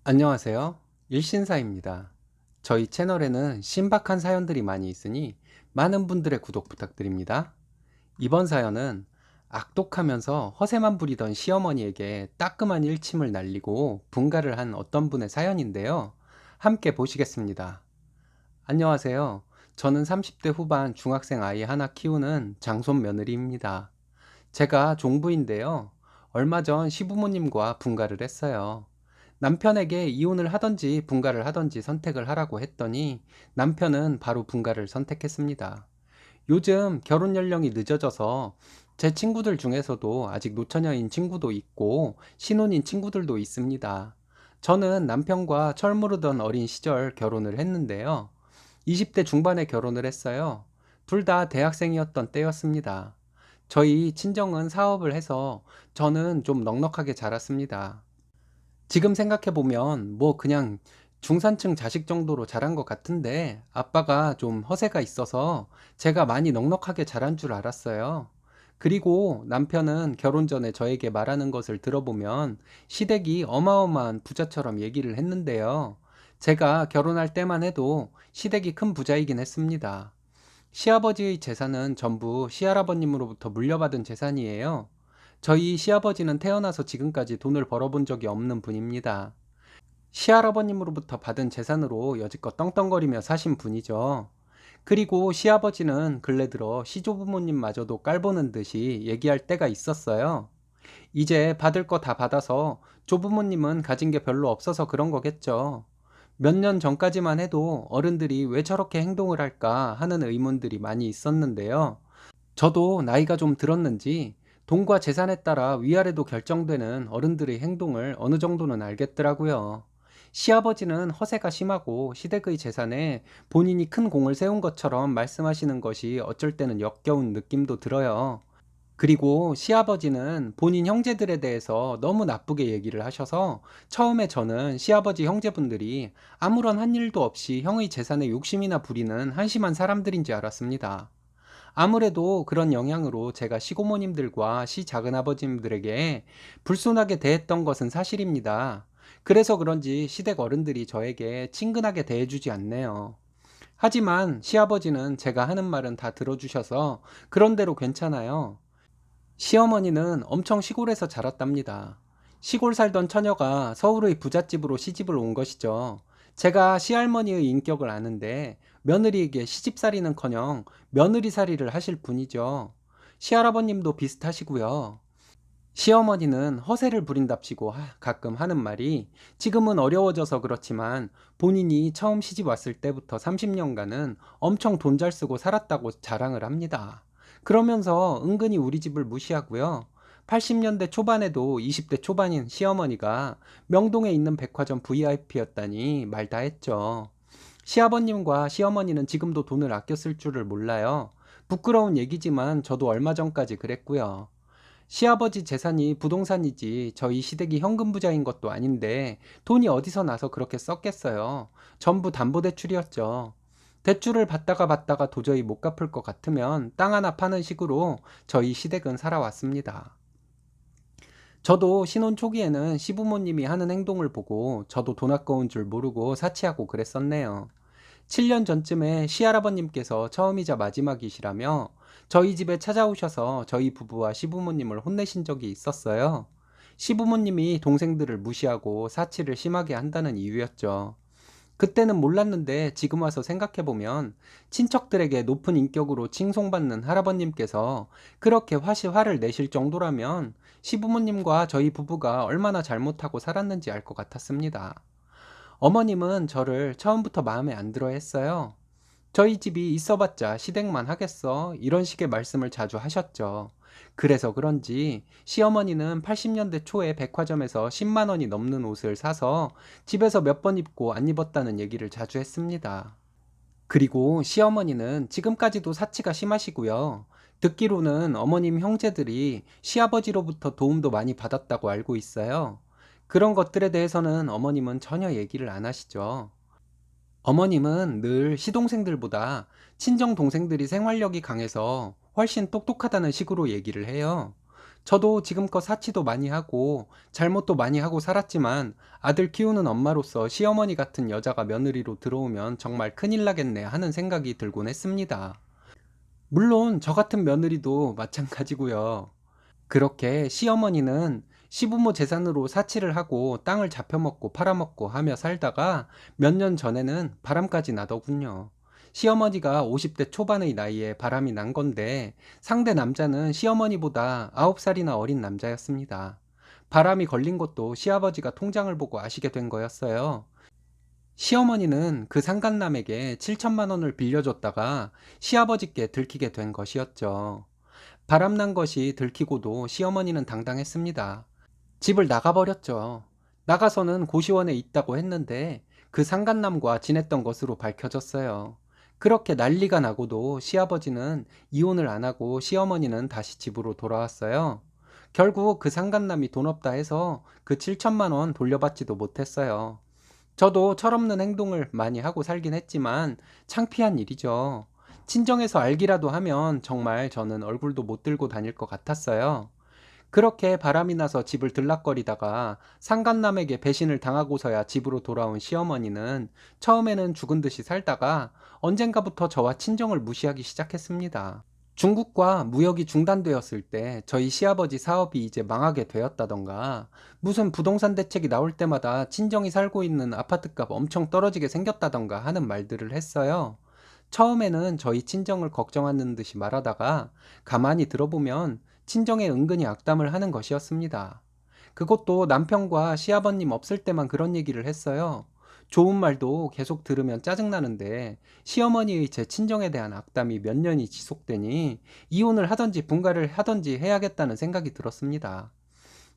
안녕하세요. 일신사입니다. 저희 채널에는 신박한 사연들이 많이 있으니 많은 분들의 구독 부탁드립니다. 이번 사연은 악독하면서 허세만 부리던 시어머니에게 따끔한 일침을 날리고 분가를 한 어떤 분의 사연인데요. 함께 보시겠습니다. 안녕하세요. 저는 30대 후반 중학생 아이 하나 키우는 장손 며느리입니다. 제가 종부인데요. 얼마 전 시부모님과 분가를 했어요. 남편에게 이혼을 하던지 분가를 하던지 선택을 하라고 했더니 남편은 바로 분가를 선택했습니다. 요즘 결혼 연령이 늦어져서 제 친구들 중에서도 아직 노처녀인 친구도 있고 신혼인 친구들도 있습니다. 저는 남편과 철모르던 어린 시절 결혼을 했는데요. 20대 중반에 결혼을 했어요. 둘 다 대학생이었던 때였습니다. 저희 친정은 사업을 해서 저는 좀 넉넉하게 자랐습니다. 지금 생각해보면 뭐 그냥 중산층 자식 정도로 자란 것 같은데 아빠가 좀 허세가 있어서 제가 많이 넉넉하게 자란 줄 알았어요. 그리고 남편은 결혼 전에 저에게 말하는 것을 들어보면 시댁이 어마어마한 부자처럼 얘기를 했는데요. 제가 결혼할 때만 해도 시댁이 큰 부자이긴 했습니다. 시아버지의 재산은 전부 시할아버님으로부터 물려받은 재산이에요. 저희 시아버지는 태어나서 지금까지 돈을 벌어본 적이 없는 분입니다. 시할아버님으로부터 받은 재산으로 여지껏 떵떵거리며 사신 분이죠. 그리고 시아버지는 근래 들어 시조부모님마저도 깔보는 듯이 얘기할 때가 있었어요. 이제 받을 거 다 받아서 조부모님은 가진 게 별로 없어서 그런 거겠죠. 몇 년 전까지만 해도 어른들이 왜 저렇게 행동을 할까 하는 의문들이 많이 있었는데요. 저도 나이가 좀 들었는지 돈과 재산에 따라 위아래도 결정되는 어른들의 행동을 어느 정도는 알겠더라고요. 시아버지는 허세가 심하고 시댁의 재산에 본인이 큰 공을 세운 것처럼 말씀하시는 것이 어쩔 때는 역겨운 느낌도 들어요. 그리고 시아버지는 본인 형제들에 대해서 너무 나쁘게 얘기를 하셔서 처음에 저는 시아버지 형제분들이 아무런 한 일도 없이 형의 재산에 욕심이나 부리는 한심한 사람들인지 알았습니다. 아무래도 그런 영향으로 제가 시고모님들과 시작은아버님들에게 불순하게 대했던 것은 사실입니다. 그래서 그런지 시댁 어른들이 저에게 친근하게 대해주지 않네요. 하지만 시아버지는 제가 하는 말은 다 들어주셔서 그런대로 괜찮아요. 시어머니는 엄청 시골에서 자랐답니다. 시골 살던 처녀가 서울의 부잣집으로 시집을 온 것이죠. 제가 시할머니의 인격을 아는데 며느리에게 시집살이는커녕 며느리살이를 하실 분이죠. 시할아버님도 비슷하시고요. 시어머니는 허세를 부린답시고 가끔 하는 말이 지금은 어려워져서 그렇지만 본인이 처음 시집 왔을 때부터 30년간은 엄청 돈 잘 쓰고 살았다고 자랑을 합니다. 그러면서 은근히 우리 집을 무시하고요. 80년대 초반에도 20대 초반인 시어머니가 명동에 있는 백화점 VIP였다니 말 다 했죠. 시아버님과 시어머니는 지금도 돈을 아껴 쓸 줄을 몰라요. 부끄러운 얘기지만 저도 얼마 전까지 그랬고요. 시아버지 재산이 부동산이지 저희 시댁이 현금 부자인 것도 아닌데 돈이 어디서 나서 그렇게 썼겠어요. 전부 담보대출이었죠. 대출을 받다가 도저히 못 갚을 것 같으면 땅 하나 파는 식으로 저희 시댁은 살아왔습니다. 저도 신혼 초기에는 시부모님이 하는 행동을 보고 저도 돈 아까운 줄 모르고 사치하고 그랬었네요. 7년 전쯤에 시할아버님께서 처음이자 마지막이시라며 저희 집에 찾아오셔서 저희 부부와 시부모님을 혼내신 적이 있었어요. 시부모님이 동생들을 무시하고 사치를 심하게 한다는 이유였죠. 그때는 몰랐는데 지금 와서 생각해보면 친척들에게 높은 인격으로 칭송받는 할아버님께서 그렇게 화를 내실 정도라면 시부모님과 저희 부부가 얼마나 잘못하고 살았는지 알 것 같았습니다. 어머님은 저를 처음부터 마음에 안 들어 했어요. 저희 집이 있어봤자 시댁만 하겠어. 이런 식의 말씀을 자주 하셨죠. 그래서 그런지 시어머니는 80년대 초에 백화점에서 10만 원이 넘는 옷을 사서 집에서 몇 번 입고 안 입었다는 얘기를 자주 했습니다. 그리고 시어머니는 지금까지도 사치가 심하시고요. 듣기로는 어머님 형제들이 시아버지로부터 도움도 많이 받았다고 알고 있어요. 그런 것들에 대해서는 어머님은 전혀 얘기를 안 하시죠. 어머님은 늘 시동생들보다 친정 동생들이 생활력이 강해서 훨씬 똑똑하다는 식으로 얘기를 해요. 저도 지금껏 사치도 많이 하고 잘못도 많이 하고 살았지만 아들 키우는 엄마로서 시어머니 같은 여자가 며느리로 들어오면 정말 큰일 나겠네 하는 생각이 들곤 했습니다. 물론 저 같은 며느리도 마찬가지고요. 그렇게 시어머니는 시부모 재산으로 사치를 하고 땅을 잡혀먹고 팔아먹고 하며 살다가 몇 년 전에는 바람까지 나더군요. 시어머니가 50대 초반의 나이에 바람이 난 건데 상대 남자는 시어머니보다 9살이나 어린 남자였습니다. 바람이 걸린 것도 시아버지가 통장을 보고 아시게 된 거였어요. 시어머니는 그 상간남에게 7천만 원을 빌려줬다가 시아버지께 들키게 된 것이었죠. 바람난 것이 들키고도 시어머니는 당당했습니다. 집을 나가버렸죠. 나가서는 고시원에 있다고 했는데 그 상간남과 지냈던 것으로 밝혀졌어요. 그렇게 난리가 나고도 시아버지는 이혼을 안 하고 시어머니는 다시 집으로 돌아왔어요. 결국 그 상간남이 돈 없다 해서 그 7천만 원 돌려받지도 못했어요. 저도 철없는 행동을 많이 하고 살긴 했지만 창피한 일이죠. 친정에서 알기라도 하면 정말 저는 얼굴도 못 들고 다닐 것 같았어요. 그렇게 바람이 나서 집을 들락거리다가 상간남에게 배신을 당하고서야 집으로 돌아온 시어머니는 처음에는 죽은 듯이 살다가 언젠가부터 저와 친정을 무시하기 시작했습니다. 중국과 무역이 중단되었을 때 저희 시아버지 사업이 이제 망하게 되었다던가 무슨 부동산 대책이 나올 때마다 친정이 살고 있는 아파트값 엄청 떨어지게 생겼다던가 하는 말들을 했어요. 처음에는 저희 친정을 걱정하는 듯이 말하다가 가만히 들어보면 친정에 은근히 악담을 하는 것이었습니다. 그것도 남편과 시아버님 없을 때만 그런 얘기를 했어요. 좋은 말도 계속 들으면 짜증나는데 시어머니의 제 친정에 대한 악담이 몇 년이 지속되니 이혼을 하던지 분가를 하던지 해야겠다는 생각이 들었습니다.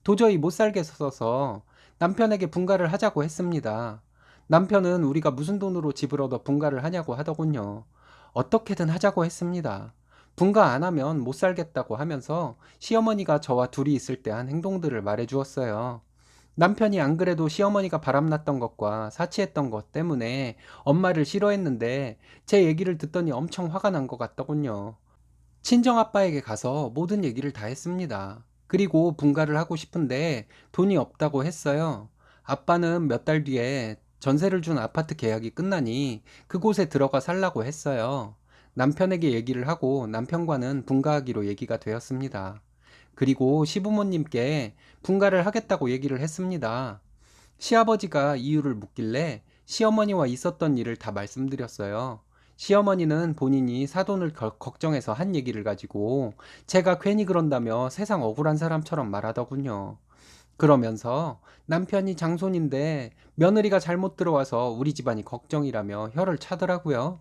도저히 못 살겠어서 남편에게 분가를 하자고 했습니다. 남편은 우리가 무슨 돈으로 집을 얻어 분가를 하냐고 하더군요. 어떻게든 하자고 했습니다. 분가 안 하면 못 살겠다고 하면서 시어머니가 저와 둘이 있을 때 한 행동들을 말해 주었어요. 남편이 안 그래도 시어머니가 바람났던 것과 사치했던 것 때문에 엄마를 싫어했는데 제 얘기를 듣더니 엄청 화가 난 것 같더군요. 친정아빠에게 가서 모든 얘기를 다 했습니다. 그리고 분가를 하고 싶은데 돈이 없다고 했어요. 아빠는 몇 달 뒤에 전세를 준 아파트 계약이 끝나니 그곳에 들어가 살라고 했어요. 남편에게 얘기를 하고 남편과는 분가하기로 얘기가 되었습니다. 그리고 시부모님께 분가를 하겠다고 얘기를 했습니다. 시아버지가 이유를 묻길래 시어머니와 있었던 일을 다 말씀드렸어요. 시어머니는 본인이 사돈을 걱정해서 한 얘기를 가지고 제가 괜히 그런다며 세상 억울한 사람처럼 말하더군요. 그러면서 남편이 장손인데 며느리가 잘못 들어와서 우리 집안이 걱정이라며 혀를 차더라고요.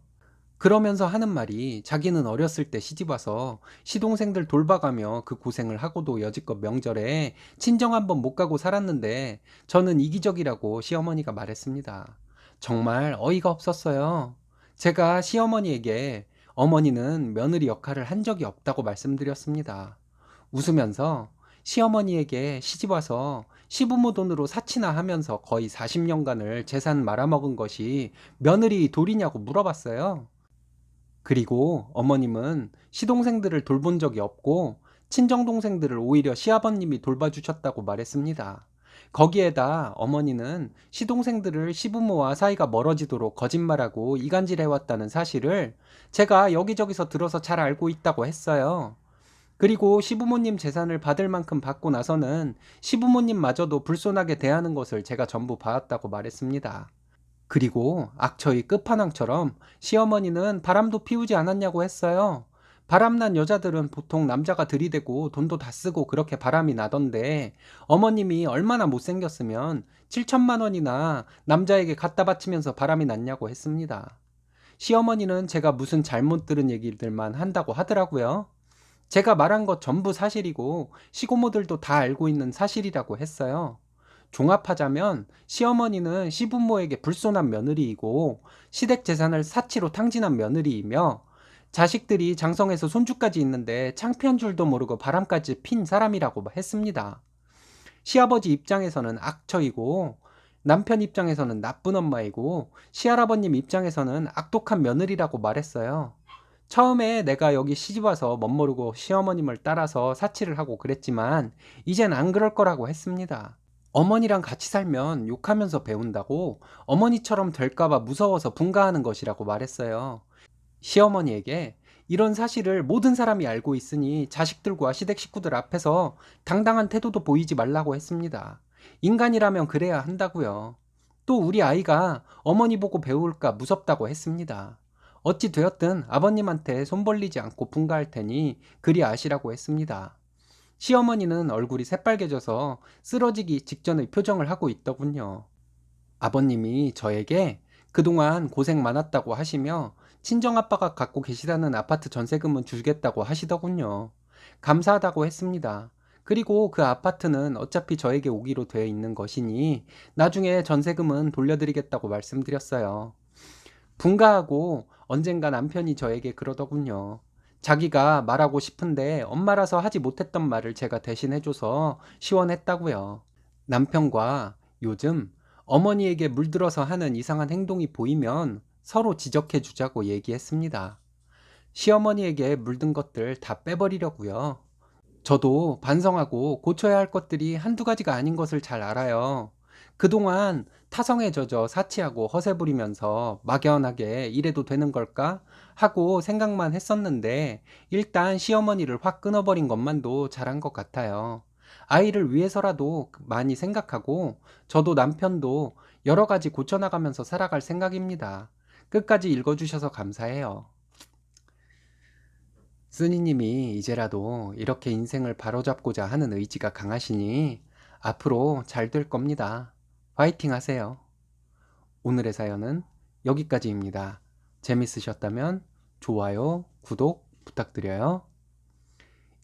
그러면서 하는 말이 자기는 어렸을 때 시집와서 시동생들 돌봐가며 그 고생을 하고도 여지껏 명절에 친정 한번 못 가고 살았는데 저는 이기적이라고 시어머니가 말했습니다. 정말 어이가 없었어요. 제가 시어머니에게 어머니는 며느리 역할을 한 적이 없다고 말씀드렸습니다. 웃으면서 시어머니에게 시집와서 시부모 돈으로 사치나 하면서 거의 40년간을 재산 말아먹은 것이 며느리 도리냐고 물어봤어요. 그리고 어머님은 시동생들을 돌본 적이 없고 친정동생들을 오히려 시아버님이 돌봐주셨다고 말했습니다. 거기에다 어머니는 시동생들을 시부모와 사이가 멀어지도록 거짓말하고 이간질해왔다는 사실을 제가 여기저기서 들어서 잘 알고 있다고 했어요. 그리고 시부모님 재산을 받을 만큼 받고 나서는 시부모님마저도 불손하게 대하는 것을 제가 전부 봐왔다고 말했습니다. 그리고 악처의 끝판왕처럼 시어머니는 바람도 피우지 않았냐고 했어요. 바람난 여자들은 보통 남자가 들이대고 돈도 다 쓰고 그렇게 바람이 나던데 어머님이 얼마나 못생겼으면 7천만 원이나 남자에게 갖다 바치면서 바람이 났냐고 했습니다. 시어머니는 제가 무슨 잘못 들은 얘기들만 한다고 하더라고요. 제가 말한 것 전부 사실이고 시고모들도 다 알고 있는 사실이라고 했어요. 종합하자면 시어머니는 시부모에게 불손한 며느리이고 시댁 재산을 사치로 탕진한 며느리이며 자식들이 장성해서 손주까지 있는데 창피한 줄도 모르고 바람까지 핀 사람이라고 했습니다. 시아버지 입장에서는 악처이고 남편 입장에서는 나쁜 엄마이고 시할아버님 입장에서는 악독한 며느리라고 말했어요. 처음에 내가 여기 시집 와서 멋모르고 시어머님을 따라서 사치를 하고 그랬지만 이젠 안 그럴 거라고 했습니다. 어머니랑 같이 살면 욕하면서 배운다고 어머니처럼 될까봐 무서워서 분가하는 것이라고 말했어요. 시어머니에게 이런 사실을 모든 사람이 알고 있으니 자식들과 시댁 식구들 앞에서 당당한 태도도 보이지 말라고 했습니다. 인간이라면 그래야 한다고요. 또 우리 아이가 어머니 보고 배울까 무섭다고 했습니다. 어찌 되었든 아버님한테 손 벌리지 않고 분가할 테니 그리 아시라고 했습니다. 시어머니는 얼굴이 새빨개져서 쓰러지기 직전의 표정을 하고 있더군요. 아버님이 저에게 그동안 고생 많았다고 하시며 친정아빠가 갖고 계시다는 아파트 전세금은 주겠다고 하시더군요. 감사하다고 했습니다. 그리고 그 아파트는 어차피 저에게 오기로 되어 있는 것이니 나중에 전세금은 돌려드리겠다고 말씀드렸어요. 분가하고 언젠가 남편이 저에게 그러더군요. 자기가 말하고 싶은데 엄마라서 하지 못했던 말을 제가 대신해줘서 시원했다고요. 남편과 요즘 어머니에게 물들어서 하는 이상한 행동이 보이면 서로 지적해 주자고 얘기했습니다. 시어머니에게 물든 것들 다 빼버리려고요. 저도 반성하고 고쳐야 할 것들이 한두 가지가 아닌 것을 잘 알아요. 그동안 타성에 젖어 사치하고 허세 부리면서 막연하게 이래도 되는 걸까 하고 생각만 했었는데 일단 시어머니를 확 끊어버린 것만도 잘한 것 같아요. 아이를 위해서라도 많이 생각하고 저도 남편도 여러 가지 고쳐나가면서 살아갈 생각입니다. 끝까지 읽어주셔서 감사해요. 쓰니님이 이제라도 이렇게 인생을 바로잡고자 하는 의지가 강하시니 앞으로 잘 될 겁니다. 화이팅 하세요. 오늘의 사연은 여기까지입니다. 재밌으셨다면 좋아요, 구독 부탁드려요.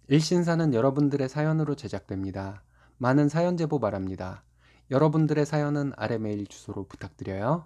일신사는 여러분들의 사연으로 제작됩니다. 많은 사연 제보 바랍니다. 여러분들의 사연은 아래 메일 주소로 부탁드려요.